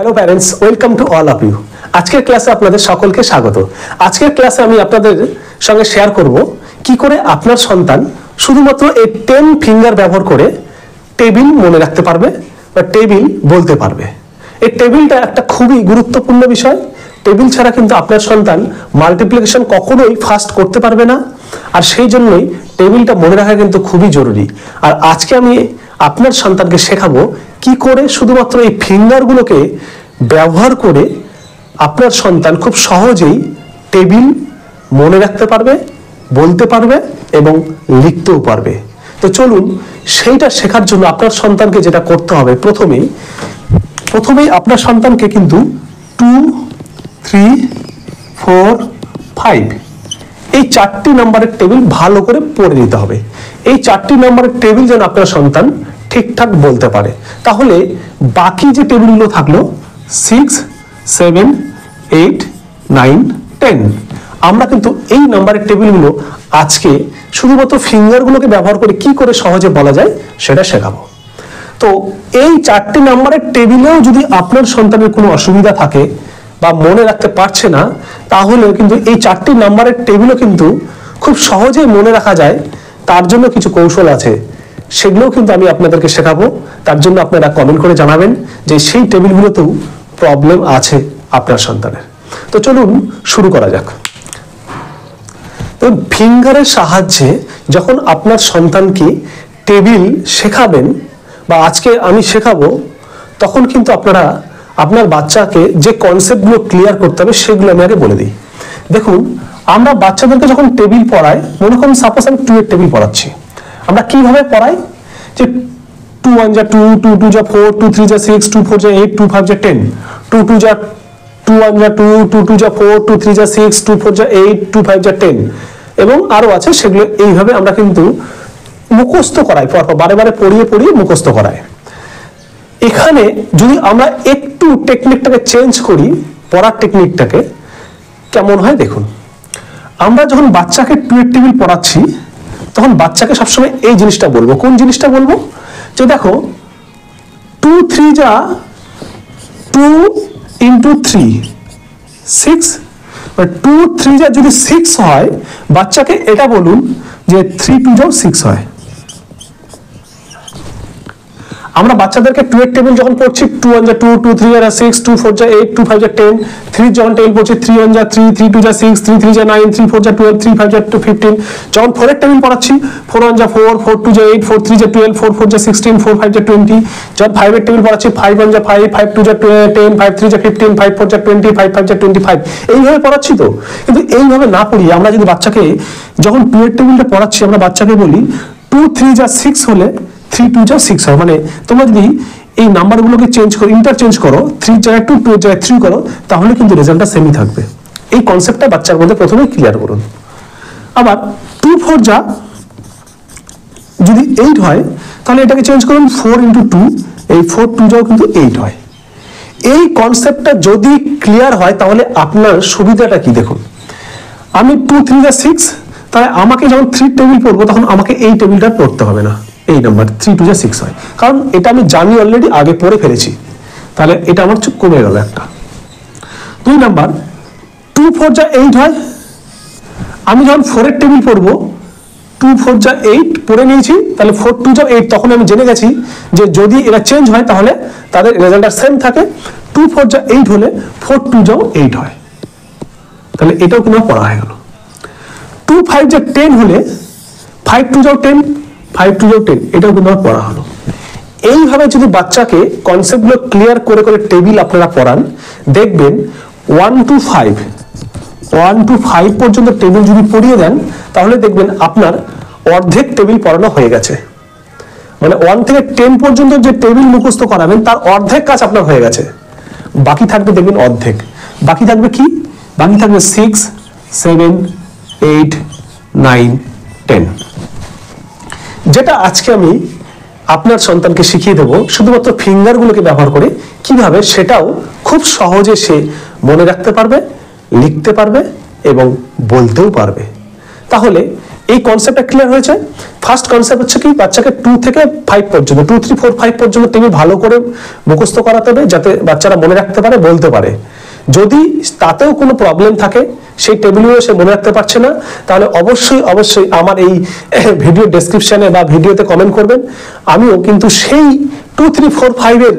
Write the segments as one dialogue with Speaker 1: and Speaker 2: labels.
Speaker 1: Hello parents, welcome to all of you. আজকের ক্লাসে আপনাদের সকলকে স্বাগত। আজকের ক্লাসে আমি আপনাদের সঙ্গে শেয়ার করব কি করে আপনার সন্তান শুধুমাত্র এই 10 ফিঙ্গার ব্যবহার করে টেবিল মনে রাখতে পারবে বা টেবিল বলতে পারবে। এই টেবিলটা একটা খুবই গুরুত্বপূর্ণ বিষয়। টেবিল ছাড়া কিন্তু আপনার সন্তান মাল্টিপ্লিকেশন কখনোই ফাস্ট করতে পারবে না, আর সেই জন্যই টেবিলটা মনে রাখা কিন্তু খুবই জরুরি। আর আজকে আমি আপনার সন্তানকে শেখাবো কি করে শুধুমাত্র এই ফিঙ্গারগুলোকে ব্যবহার করে আপনার সন্তান খুব সহজেই টেবিল মনে রাখতে পারবে, বলতে পারবে এবং লিখতেও পারবে। তো চলুন সেইটা শেখার জন্য আপনার সন্তানকে যেটা করতে হবে, প্রথমেই আপনার সন্তানকে কিন্তু 2, 3, 4, 5 এই 4টি নম্বরের টেবিল ভালো করে পড়ে নিতে হবে। এই 4টি নম্বরের টেবিল যেন আপনার সন্তান ঠিকঠাক বলতে পারে, তাহলে বাকি যে টেবিলগুলো থাকলো 6, 7, 8, 9, 10 আমরা কিন্তু এই নাম্বারের টেবিলগুলো আজকে শুধুমাত্র ফিঙ্গারগুলোকে ব্যবহার করে কি করে সহজে বলা যায় সেটা শেখাবো। তো এই 4টি নাম্বারের টেবিলেও যদি আপনার সন্তানের কোনো অসুবিধা থাকে বা মনে রাখতে পারছে না, তাহলে কিন্তু এই 4টি নাম্বারের টেবিলও কিন্তু খুব সহজেই মনে রাখা যায়। তার জন্য কিছু কৌশল আছে, সেগুলোও কিন্তু আমি আপনাদেরকে শেখাবো। তার জন্য আপনারা কমেন্ট করে জানাবেন যে সেই টেবিলগুলোতেও প্রবলেম আছে আপনার সন্তানের। তো চলুন শুরু করা যাক। তো ফিঙ্গারের সাহায্যে যখন আপনার সন্তানকে টেবিল শেখাবেন বা আজকে আমি শেখাবো, তখন কিন্তু আপনারা আপনার বাচ্চাকে যে কনসেপ্টগুলো ক্লিয়ার করতে হবে সেগুলো আমি আগে বলে দিই। দেখুন, আমরা বাচ্চাদেরকে যখন টেবিল পড়াই, মনে করুন সাপোজ আমি 2 এর টেবিল পড়াচ্ছি, আমরা কিভাবে পড়াই যে 2 1 যা 2, 2 2 যা 4, 2 3 যা 6, 2 4 যা 8, 2 5 যা 10, 2 2 যা 2 1 যা 2, 2 2 যা 4, 2 3 যা 6, 2 4 যা 8, 2 5 যা 10 এবং আরো আছে, সেগুলো এইভাবে আমরা কিন্তু মুখস্থ করাই, পরপর বারে বারে পড়িয়ে পড়িয়ে মুখস্থ করাই। এখানে যদি আমরা একটু টেকনিকটাকে চেঞ্জ করি, পড়ার টেকনিকটাকে, কেমন হয় দেখুন। আমরা যখন বাচ্চাকে 2 এর টেবিল পড়াচ্ছি, তখন বাচ্চাকে সবসময় এই জিনিসটা বলবো। কোন জিনিসটা বলবো? যে দেখো 2 3 যা 2 into 3 6, 2 3 যা যদি 6 হয়, বাচ্চাকে এটা বলুন যে 3 2 যাও 6 হয়। আমরা বাচ্চাদেরকে 2 এর টেবিল যখন পড়ছি, 2 1 যা 2, 2 3 যা 6, 2 4 যা 8, 2 5 যা 10, 3 যখন টেবিল পড়ছি, 3 1 যা 3, 3 2 যা 6, 3 3 যা 9, 3 4 যা 12, 3 5 যা 15। যখন 4 এর টেবিল পড়াচ্ছি, 4 1 যা 4, 4 2 যা 8, 4 3 যা 12, 4 4 যা 16, 4 5 যা 20। যখন 5 এর টেবিল পড়াচ্ছি, 5 1 যা 5, 5 2 যা 10, 5 3 যা 15, 5 4 যা 20, 5 5 যা 25। এইভাবে পড়াচ্ছি। তো কিন্তু এইভাবে না পড়িয়ে আমরা যদি বাচ্চাকে যখন 2 এর টেবিলটা পড়াচ্ছি, আমরা বাচ্চাকে বলি 2 3 যা 6 হলে 3 2 যা 6 হয়। মানে তোমরা যদি এই নাম্বারগুলোকে চেঞ্জ করো, ইন্টারচেঞ্জ করো, 3 জায়গায় 2, 2 জায়গায় 3 করো, তাহলে কিন্তু রেজাল্টটা সেমই থাকবে। এই কনসেপ্টটা বাচ্চার মধ্যে প্রথমে ক্লিয়ার করুন। আবার 2 4 যা যদি 8 হয়, তাহলে এটাকে চেঞ্জ করুন 4 into 2, এই 4 2 যাও কিন্তু 8 হয়। এই কনসেপ্টটা যদি ক্লিয়ার হয়, তাহলে আপনার সুবিধাটা কি দেখুন। আমি 2 3 যা 6, তাহলে আমাকে যখন 3 টেবিল পড়বো, তখন আমাকে এই টেবিলটা পড়তে হবে না। এই নাম্বার 3 2 যা 6 হয়, কারণ এটা আমি জানি, অলরেডি আগে পড়ে ফেলেছি। তাহলে এটা আমার কমে গেল একটা। 2 নাম্বার 2 4 যা 8 হয়, আমি যখন 4 এর টেবিল পড়বো, 2 4 যা 8 পড়ে নিয়েছি, তাহলে 4 2 যা 8, তখন আমি জেনে গেছি যে যদি এটা চেঞ্জ হয় তাহলে তাদের রেজাল্টটা সেম থাকে। 2 4 যা 8 হলে 4 2 যাও 8 হয়, তাহলে এটাও কিন্তু পড়া হয়ে গেল। 2 5 যা 10 হলে 5 2 যাও 10, 5 2 যাও 10, এটাও কিন্তু পড়া হলো। এইভাবে যদি বাচ্চাকে কনসেপ্টগুলো ক্লিয়ার করে করে টেবিল আপনারা পড়ান, দেখবেন 1 to 5 পর্যন্ত টেবিল যদি পড়িয়ে দেন, তাহলে দেখবেন আপনার অর্ধেক টেবিল পড়ানো হয়ে গেছে। মানে 1 থেকে 10 পর্যন্ত যে টেবিল মুখস্থ করাবেন, তার অর্ধেক কাজ আপনার হয়ে গেছে। বাকি থাকবে দেখবেন অর্ধেক। বাকি থাকবে কি? বাকি থাকবে 6 7 8 9 10, যেটা আজকে আমি আপনার সন্তানকে শিখিয়ে দেব শুধুমাত্র ফিঙ্গারগুলোকে ব্যবহার করে কিভাবে সেটাও খুব সহজে সে মনে রাখতে পারবে, লিখতে পারবে এবং বলতেও পারবে। তাহলে এই কনসেপ্টটা ক্লিয়ার হয়েছে। ফার্স্ট কনসেপ্ট হচ্ছে কি, বাচ্চাকে 2 থেকে 5 পর্যন্ত 2, 3, 4, 5 পর্যন্ত টেবিল ভালো করে মুখস্থ করাতে হবে, যাতে বাচ্চারা মনে রাখতে পারে, বলতে পারে। যদি তাতেও কোনো প্রবলেম থাকে, সেই টেবিলগুলো সে মনে রাখতে পারছে না, তাহলে অবশ্যই আমার এই ভিডিও ডেসক্রিপশনে বা ভিডিওতে কমেন্ট করবেন। আমিও কিন্তু সেই 2, 3, 4, 5 এর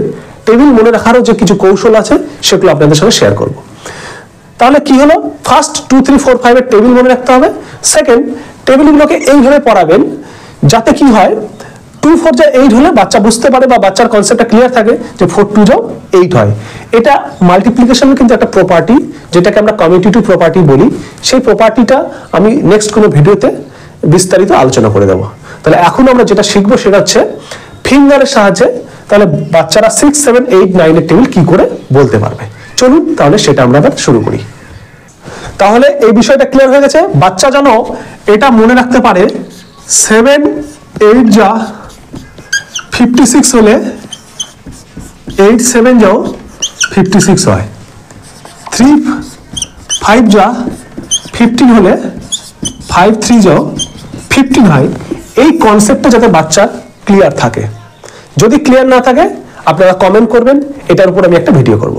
Speaker 1: টেবিল মনে রাখারও যে কিছু কৌশল আছে সেগুলো আপনাদের সঙ্গে শেয়ার করব। তাহলে কি হলো, ফার্স্ট 2, 3, 4, 5 এর টেবিল মনে রাখতে হবে। সেকেন্ড, টেবিলগুলোকে এইভাবে পড়াবেন যাতে কি হয়, 2, 4 যা 8 হলে বাচ্চা বুঝতে পারে বা বাচ্চার কনসেপ্টটা ক্লিয়ার থাকে যে 4, 2 যাও 8 হয়। এটা মাল্টিপ্লিকেশনের কিন্তু একটা প্রপার্টি, যেটাকে আমরা কমিউটেটিভ প্রপার্টি বলি। সেই প্রপার্টিটা আমি নেক্সট কোনো ভিডিওতে বিস্তারিত আলোচনা করে দেবো। তাহলে এখন আমরা যেটা শিখবো সেটা হচ্ছে ফিঙ্গারের সাহায্যে তাহলে বাচ্চারা 6, 7, 8, 9 এর টেবিল কি করে বলতে পারবে। চলুন তাহলে সেটা আমরা আবার শুরু করি। তাহলে এই বিষয়টা ক্লিয়ার হয়ে গেছে, বাচ্চা যেন এটা মনে রাখতে পারে 7, 8 যা 56 হলে 8, 7 যাও 56 হয়, 3, 5 যা 15 হলে 5, 3 যাও 15 হয়। এই কনসেপ্টটা যাতে বাচ্চা ক্লিয়ার থাকে। যদি ক্লিয়ার না থাকে আপনারা কমেন্ট করবেন, এটার উপর আমি একটা ভিডিও করব।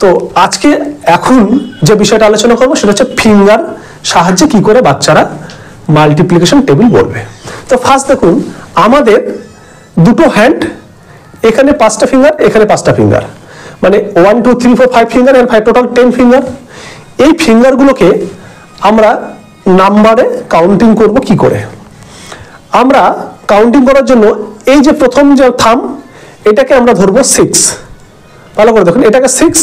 Speaker 1: তো আজকে এখন যে বিষয়টা আলোচনা করবো সেটা হচ্ছে ফিঙ্গার সাহায্যে কি করে বাচ্চারা মাল্টিপ্লিকেশন টেবিল বলবে। তো ফার্স্ট দেখুন, আমাদের দুটো হ্যান্ড, এখানে 5টা ফিঙ্গার, এখানে 5টা ফিঙ্গার, মানে 1, 2, 3, 4, 5 ফিঙ্গার এন্ড 5 টোটাল 10 ফিঙ্গার। এই ফিঙ্গারগুলোকে আমরা নাম্বারে কাউন্টিং করব কি করে। আমরা কাউন্টিং করার জন্য এই যে প্রথম যে থাম, এটাকে আমরা ধরবো 6। ভালো করে দেখুন, এটাকে 6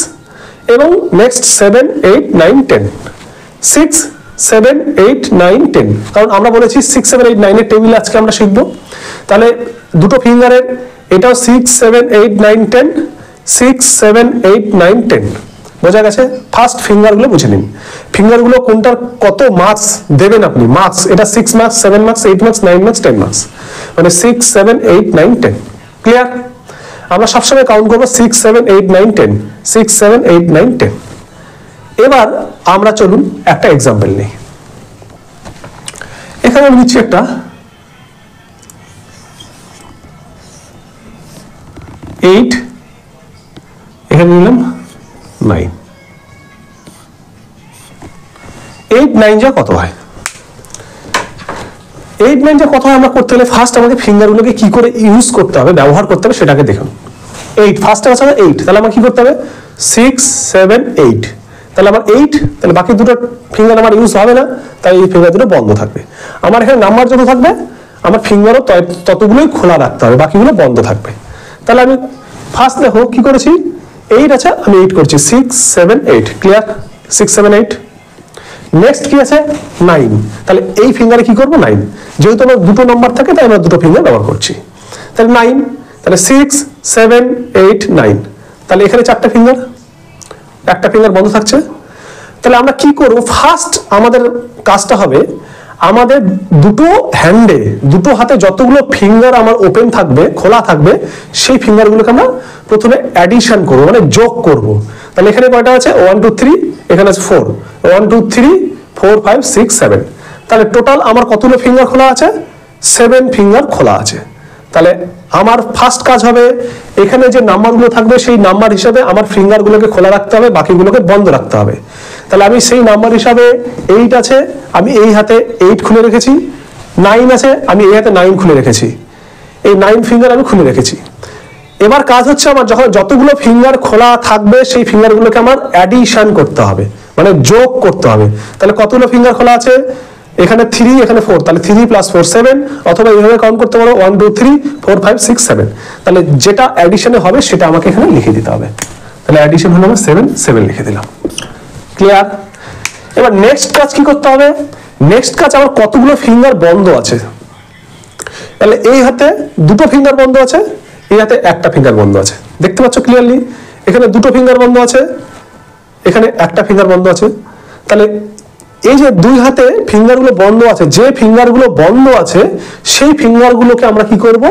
Speaker 1: এবং নেক্সট 7, 8, 9, 10, 6, 7, 8, 9, 10, কারণ আমরা বলেছি 6, 7, 8, 9 এর টেবিল আজকে আমরা শিখবো। তাহলে দুটো ফিঙ্গারের এটাও 6, 7, 8, 9, 10, 6, 7, 8, 9, 10 বোঝা গেছে। ফার্স্ট ফিঙ্গারগুলো বুঝে নিন, ফিঙ্গারগুলো কোনটার কত মার্কস দেবেন আপনি। মার্কস এটা 6 marks, 7 marks, 8 marks, 9 marks, 10 marks, মানে 6, 7, 8, 9, 10। ক্লিয়ার? আমরা সবসময় কাউন্ট করবো 6, 7, 8, 9, 10, 6, 7, 8, 9, 10। এবার আমরা চলুন একটা এক্সাম্পল নিই। এখানে আমি নিচ্ছি একটা 8, এখানে নিলাম 9। 8, 9 যা কত হয়? 8, 9 যা কত হয় আমরা করতে হলে ফার্স্ট আমাকে ফিঙ্গারগুলোকে কি করে ইউজ করতে হবে, ব্যবহার করতে হবে সেটাকে দেখুন। 8 ফার্স্ট আছে 8, তাহলে আমার কি করতে হবে 6, 7, 8, তাহলে আমার 8, তাহলে বাকি দুটো ফিঙ্গার আমার ইউজ হবে না, তাই এই ফিঙ্গার দুটো বন্ধ থাকবে। আমার এখানে নাম্বার যত থাকবে আমার ফিঙ্গারও ততগুলোই খোলা রাখতে হবে, বাকিগুলো বন্ধ থাকবে। তাহলে আমি ফার্স্ট দেখো কি করেছি, 8 আছে, আমি 8 করছি, 6, 7, 8, ক্লিয়ার, 6, 7, 8। নেক্সট কি আছে 9, তাহলে এই ফিঙ্গারে কি করবো 9, যেহেতু আমার দুটো নাম্বার থাকে তাই আমরা দুটো ফিঙ্গার ব্যবহার করছি। তাহলে 9, তাহলে 6, 7, 8, 9, তাহলে এখানে 4টা ফিঙ্গার, একটা ফিঙ্গার বন্ধ থাকছে। তাহলে আমরা কি করব, ফার্স্ট আমাদের কাজটা হবে আমাদের দুটো হ্যান্ডে, দুটো হাতে যতগুলো ফিঙ্গার আমার ওপেন থাকবে, খোলা থাকবে, সেই ফিঙ্গারগুলোকে আমরা প্রথমে অ্যাডিশন করব, মানে যোগ করব। তাহলে এখানে কয়টা আছে 1, 2, 3, এখানে আছে 4, 1, 2, 3, 4, 5, 6, 7, তাহলে টোটাল আমার কতগুলো ফিঙ্গার খোলা আছে 7 ফিঙ্গার খোলা আছে। তাহলে আমার ফার্স্ট কাজ হবে এখানে যে নাম্বারগুলো থাকবে সেই নাম্বার হিসাবে আমার ফিঙ্গারগুলোকে খোলা রাখতে হবে, বাকিগুলোকে বন্ধ রাখতে হবে। তাহলে আমি সেই নাম্বার হিসাবে 8 আছে, আমি এই হাতে 8 খুলে রেখেছি, 9 আছে, আমি এই হাতে 9 খুলে রেখেছি, এই 9 ফিঙ্গার আমি খুলে রেখেছি। এবার কাজ হচ্ছে আমার যখন যতগুলো ফিঙ্গার খোলা থাকবে সেই ফিঙ্গারগুলোকে আমার অ্যাডিশন করতে হবে, মানে যোগ করতে হবে। তাহলে কতগুলো ফিঙ্গার খোলা আছে, এখানে 3, এখানে 4, তাহলে 3 + 4, 7, অথবা এইভাবে কাউন্ট করতে পারো 1, 2, 3, 4, 5, 6, 7। তাহলে যেটা অ্যাডিশনে হবে সেটা আমাকে এখানে লিখে দিতে হবে। তাহলে অ্যাডিশন হলো 7, 7 লিখে দিলাম। ক্লিয়ার? এবার নেক্সট কাজ কি করতে হবে, নেক্সট কাজ আমার কতগুলো ফিঙ্গার বন্ধ আছে। তাহলে এই হাতে দুটো ফিঙ্গার বন্ধ আছে, এই হাতে একটা ফিঙ্গার বন্ধ আছে, দেখতে পাচ্ছ ক্লিয়ারলি, এখানে দুটো ফিঙ্গার বন্ধ আছে, এখানে একটা ফিঙ্গার বন্ধ আছে। তাহলে এই যে দুই হাতে ফিঙ্গারগুলো বন্ধ আছে, যে ফিঙ্গারগুলো বন্ধ আছে সেই ফিঙ্গারগুলোকে আমরা কি করব,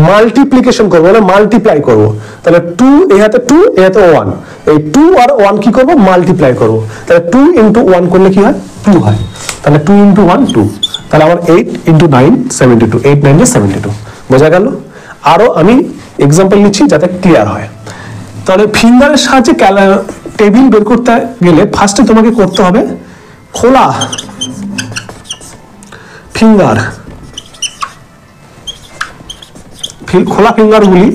Speaker 1: মাল্টিপ্লিকেশন করব, মানে মাল্টিপ্লাই করব। তাহলে 2, এই হাতে 2, এই হাতে 1, এই 2 আর 1 কি করব মাল্টিপ্লাই করব, তাহলে 2 ইনটু 1 করলে কি হয় 2 হয়, তাহলে 2 ইনটু 1 2, তাহলে আমার 8 ইনটু 9 72, 8 9 72, বোঝা গেল। আরো আমি এক্সাম্পল নিচ্ছি যাতে ক্লিয়ার হয়। তাহলে ফিঙ্গারের সাহায্যে টেবিল বের করতে গেলে ফার্স্টে তোমাকে করতে হবে খোলা ফিঙ্গার, খোলা ফিঙ্গারগুলি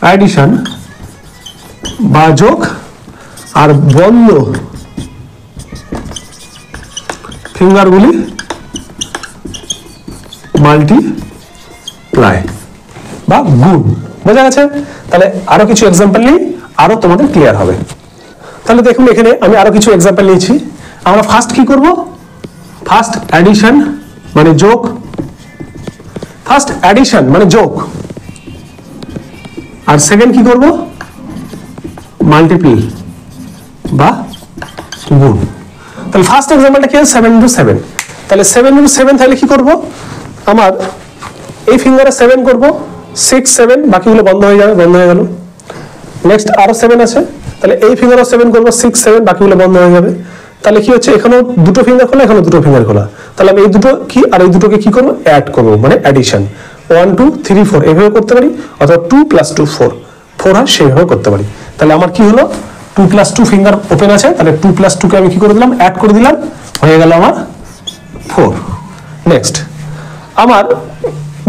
Speaker 1: অ্যাডিশন বা যোগ, আর বন্ধ ফিঙ্গারগুলি মাল্টিপ্লাই বা গুণ, বোঝা গেছে। তাহলে আরো কিছু এক্সাম্পল নিই, আরো তোমাদের ক্লিয়ার হবে। তাহলে দেখুন এখানে আমি আরো কিছু এক্সাম্পল নিয়েছি। আমরা ফার্স্ট কি করব, ফার্স্ট অ্যাডিশন মানে যোগ, ফার্স্ট অ্যাডিশন মানে যোগ, আর সেকেন্ড কি করব মাল্টিপ্লাই বা গুণ। তাহলে ফার্স্ট এক্সাম্পলটা কি আছে 7 ইনটু 7, তাহলে 7 ইনটু 7 তাহলে কি করব, আমার এই ফিঙ্গারে 7 করব 6 7, বাকিগুলো বন্ধ হয়ে যাবে, বন্ধ হয়ে গেল। নেক্সট আরো 7 আছে, তাহলে এই ফিঙ্গারও 7 করব 6 7, বাকিগুলো বন্ধ হয়ে যাবে। তাহলে কি হচ্ছে এখানেও দুটো ফিঙ্গার খোলা, এখানেও দুটো ফিঙ্গার খোলা, তাহলে আমি এই দুটো কি আর এই দুটোকে কি করব অ্যাড করব, মানে অ্যাডিশন 1 2 3 4 এইভাবে করতে পারি, অথবা 2 + 2 4 4 হয় সেইভাবে করতে পারি। তাহলে আমার কি হলো 2 + 2 ফিঙ্গার ওপেন আছে, তাহলে 2 + 2 কে আমি কি করে দিলাম অ্যাড করে দিলাম, হয়ে গেল আমার 4। নেক্সট আমার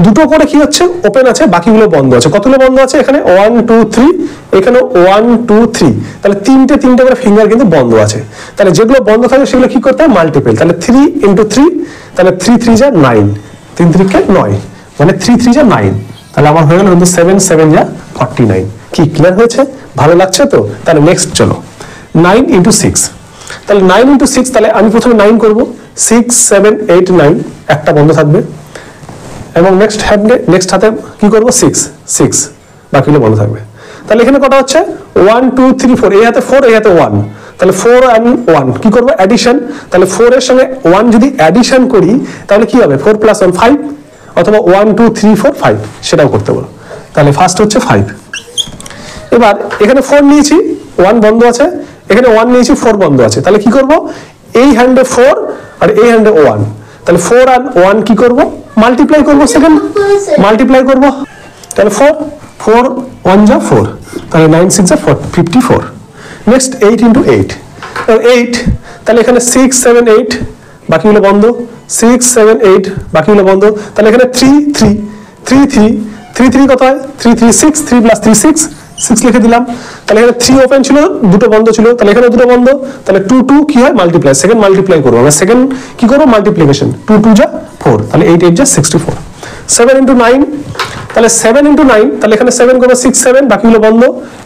Speaker 1: দুটো করে কি হচ্ছে ওপেন আছে, বাকিগুলো বন্ধ আছে। কতগুলো বন্ধ আছে এখানে 1 2 3, এখানে 1 2 3, তাহলে তিনটে করে ফিঙ্গার কিন্তু বন্ধ আছে। তাহলে যেগুলো বন্ধ থাকে সেগুলো কি করতে হয় মাল্টিপল, তাহলে 3 × 3, তাহলে 3 3 যা 9, 3 3 কে 9, মানে 3 3 যা 9, তাহলে আমার হয়ে গেল কিন্তু 7 7 যা 49। কি ক্লিয়ার হয়েছে, ভালো লাগছে তো? তাহলে নেক্সট চলো 9 × 6, তাহলে 9 × 6, তাহলে আমি প্রথমে 9 করব, 6 7 8 9, একটা বন্ধ থাকবে, এবং নেক্সট হাতে কি করব 6 6, বাকিগুলো বন্ধ থাকবে। তাহলে এখানে কত হচ্ছে 1 2 3 4, এই হাতে 4 এই হাতে 1, তাহলে 4 and 1 কি করব অ্যাডিশন, তাহলে 4 এর সঙ্গে 1 যদি অ্যাডিশন করি তাহলে কি হবে 4 + 1 5, অথবা 1 2 3 4 5 সেটাও করতে পারো। তাহলে ফার্স্ট হচ্ছে 5। এবার এখানে 4 নিয়েছি, 1 বন্ধ আছে, এখানে 1 নিয়েছি 4 বন্ধ আছে, তাহলে কি করব এই হ্যান্ডে 4 আর এই হ্যান্ডে 1, তাহলে 4 and 1 কি করব মাল্টিপ্লাই করব, সেকেন্ড মাল্টিপ্লাই করব, তাহলে 4 4 1 যা 4, তাহলে 9 6 যা 54। নেক্সট 8 × 8, 8, তাহলে এখানে 6 7 8, বাকিগুলো বন্ধ, 6 7 8, বাকিগুলো বন্ধ, তাহলে এখানে 3 3 3 3 3 3 কত হয় 3 3 6, 3 + 3 6 6 লিখে দিলাম। তাহলে এখানে 3 ওপেন ছিল, দুটো বন্ধ ছিল, তাহলে এখানে দুটো বন্ধ, তাহলে 2 2 কি হয় মাল্টিপ্লাই, সেকেন্ড মাল্টিপ্লাই করব, আমরা সেকেন্ড কি করব মাল্টিপ্লিকেশন, 2 2 যা 4, তাহলে 8 8 যা 64। 7 × 9, তাহলে 7 × 9, তাহলে এখানে 7 করব 6 7, বাকিগুলো বন্ধ,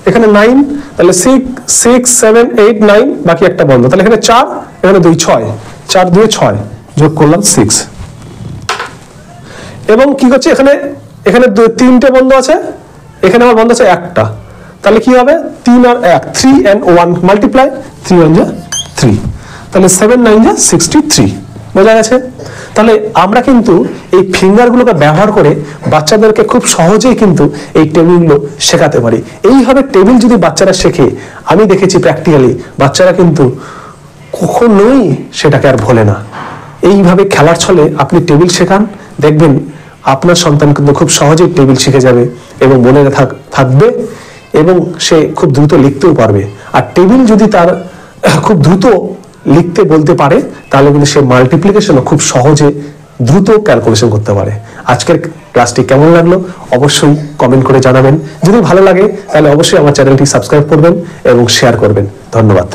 Speaker 1: এখানে 9, তাহলে 6 6 7 8 9, বাকি একটা বন্ধ, তাহলে এখানে 4 এখানে 2 6, 4 2 6, যোগ করলাম 6। এবং কি হচ্ছে এখানে এখানে 3টে বন্ধ আছে, এখানে আমার বন্ধ আছে একটা, তাহলে কি হবে 3 আর 1 3 and 1 মাল্টিপ্লাই, 3 1 যা 3, তাহলে 7 9 যা 63, বোঝা গেছে। তাহলে আমরা কিন্তু এই ফিঙ্গারগুলোকে ব্যবহার করে বাচ্চাদেরকে খুব সহজেই কিন্তু এই টেবিলগুলো শেখাতে পারি। এইভাবে টেবিল যদি বাচ্চারা শেখে, আমি দেখেছি প্র্যাকটিক্যালি বাচ্চারা কিন্তু কখনোই সেটাকে আর ভোলে না। এইভাবে খেলার ছলে আপনি টেবিল শেখান, দেখবেন আপনার সন্তান কিন্তু খুব সহজেই টেবিল শিখে যাবে এবং মনে থাকবে, এবং সে খুব দ্রুত লিখতেও পারবে। আর টেবিল যদি তার খুব দ্রুত লিখতে বলতে পারে, তাহলে কিন্তু সে মাল্টিপ্লিকেশনও খুব সহজে দ্রুত ক্যালকুলেশন করতে পারে। আজকের ক্লাসটি কেমন লাগলো অবশ্যই কমেন্ট করে জানাবেন। যদি ভালো লাগে তাহলে অবশ্যই আমার চ্যানেলটি সাবস্ক্রাইব করবেন এবং শেয়ার করবেন। ধন্যবাদ।